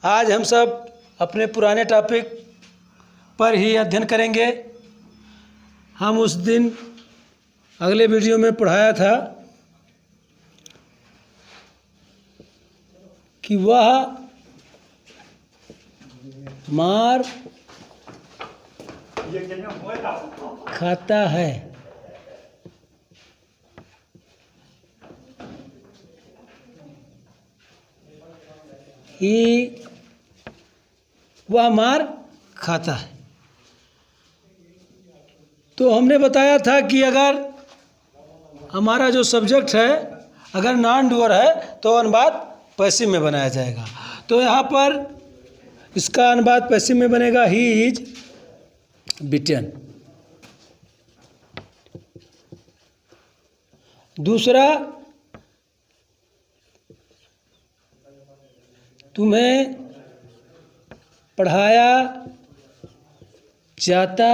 आज हम सब अपने पुराने टॉपिक पर ही अध्ययन करेंगे। हम उस दिन अगले वीडियो में पढ़ाया था कि वह मार खाता है। वह मार खाता है। तो हमने बताया था कि अगर हमारा जो सब्जेक्ट है अगर नॉन डूअर है तो अनुवाद पैसिव में बनाया जाएगा। तो यहाँ पर इसका अनुवाद पैसिव में बनेगा ही इज बिटेन। दूसरा, तुम्हें पढ़ाया जाता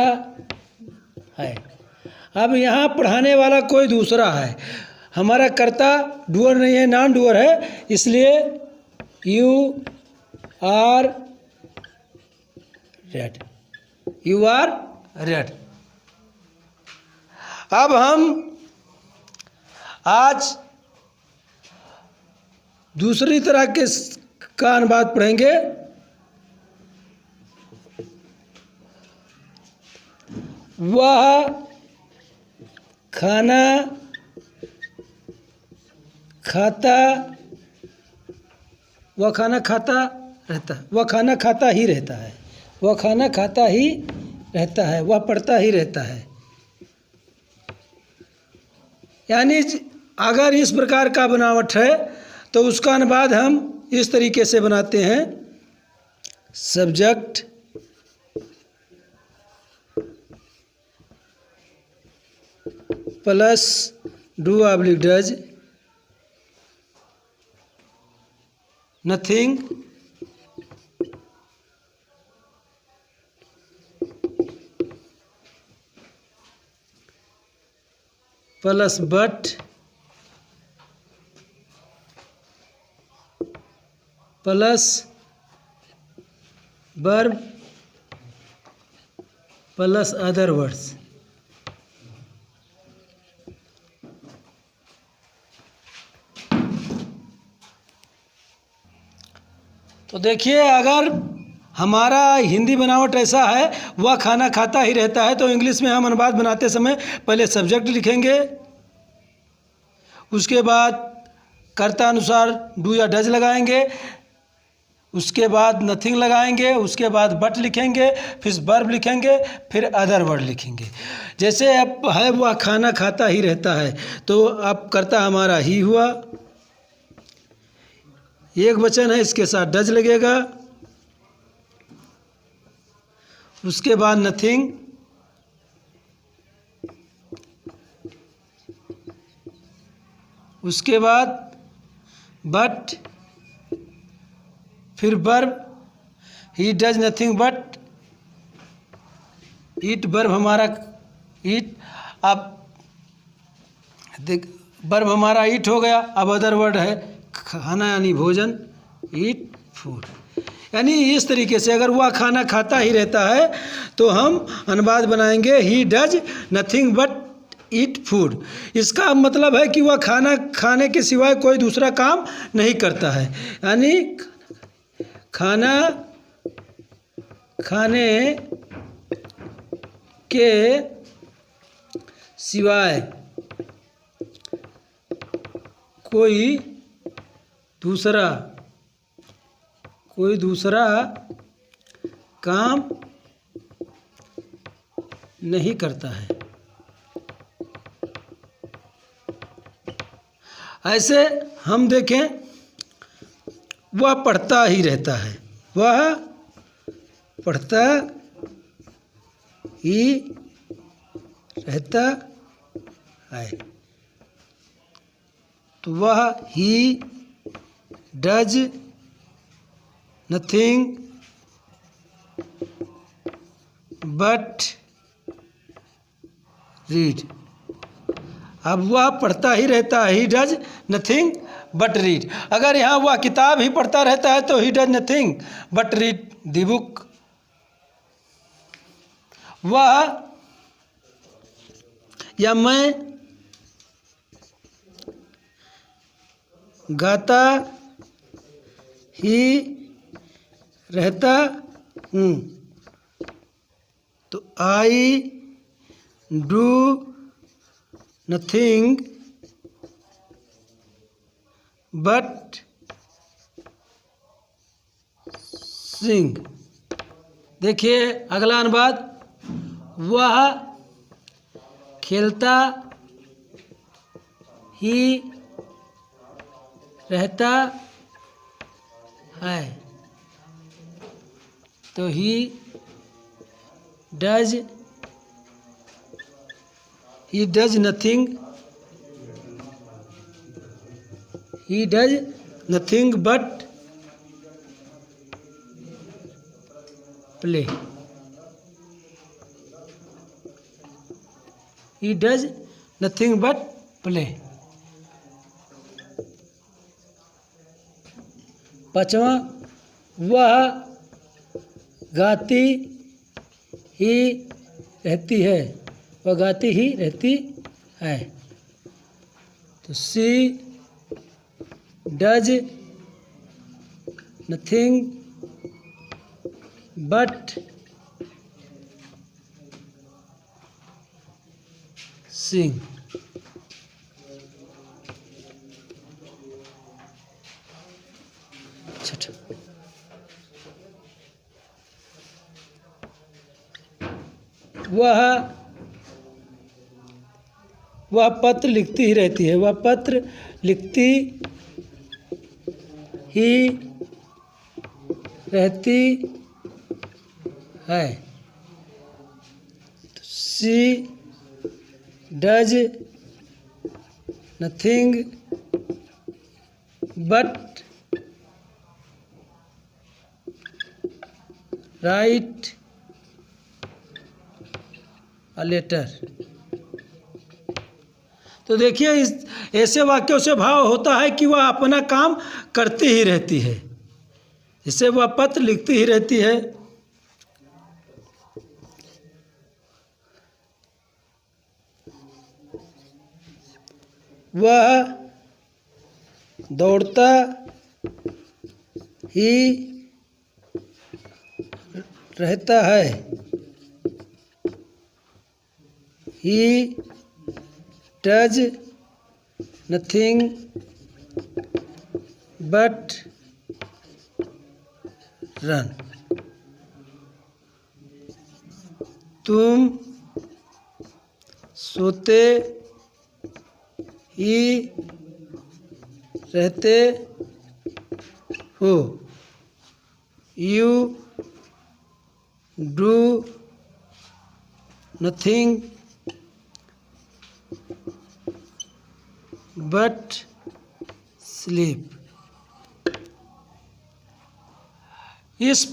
है। अब यहाँ पढ़ाने वाला कोई दूसरा है, हमारा कर्ता डूअर नहीं है, नॉन डूअर है, इसलिए you are read. You are read. अब हम आज दूसरी तरह के का अनुवाद पढ़ेंगे। वह खाना खाता, वह खाना खाता रहता है, वह खाना खाता ही रहता है, वह खाना खाता ही रहता है, वह पढ़ता ही रहता है। यानी अगर इस प्रकार का बनावट है तो उसका अनुवाद हम इस तरीके से बनाते हैं। Subject plus do oblique does, nothing plus but plus verb plus other words. तो देखिए, अगर हमारा हिंदी बनावट ऐसा है वह खाना खाता ही रहता है, तो इंग्लिश में हम अनुवाद बनाते समय पहले सब्जेक्ट लिखेंगे, उसके बाद कर्ता अनुसार डू या डज लगाएंगे, उसके बाद नथिंग लगाएंगे, उसके बाद बट लिखेंगे, फिर वर्ब लिखेंगे, फिर अदर वर्ड लिखेंगे। जैसे अब है वह खाना खाता ही रहता है, तो अब कर्ता हमारा ही हुआ, एक वचन है, इसके साथ डज लगेगा, उसके बाद नथिंग, उसके बाद बट, फिर verb, he does nothing but eat, verb हमारा ईट। अब देख, वर्ब हमारा ईट हो गया। अब अदर वर्ड है खाना यानी भोजन, ईट फूड। यानी इस तरीके से अगर वह खाना खाता ही रहता है तो हम अनुवाद बनाएंगे he does nothing but eat food. इसका मतलब है कि वह खाना खाने के सिवाय कोई दूसरा काम नहीं करता है। यानी खाना खाने के सिवाय कोई दूसरा काम नहीं करता है। ऐसे हम देखें, वह पढ़ता ही रहता है, वह पढ़ता ही रहता है। तो वह he does nothing but read. अब वह पढ़ता ही रहता है, he does nothing but read. अगर यहाँ वह किताब ही पढ़ता रहता है तो he does nothing but read the book. वह या मैं गाता ही रहता हूँ तो आई डू नथिंग बट सिंग। देखिए अगला अनुवाद, वह खेलता ही रहता है तो he does nothing but play. He does nothing but play। पांचवा, वह गाती ही रहती है, वह गाती ही रहती है तो she does nothing but sing। छठा, वह पत्र लिखती ही रहती है, वह पत्र लिखती ही रहती है तो she does nothing but write a letter। तो देखिए इस ऐसे वाक्यों से भाव होता है कि वह अपना काम करती ही रहती है, जैसे वह पत्र लिखती ही रहती है। वह दौड़ता ही रहता है, he does nothing but run। तुम सोते ही रहते हो, you do nothing but sleep। इस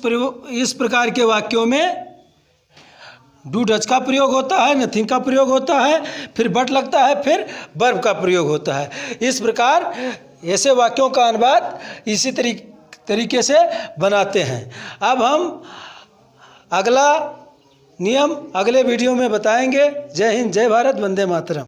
प्रकार के वाक्यों में डू डज का प्रयोग होता है, नथिंग का प्रयोग होता है, फिर बट लगता है, फिर वर्ब का प्रयोग होता है। इस प्रकार ऐसे वाक्यों का अनुवाद इसी तरीके से बनाते हैं। अब हम अगला नियम अगले वीडियो में बताएंगे। जय हिंद, जय भारत, वंदे मातरम।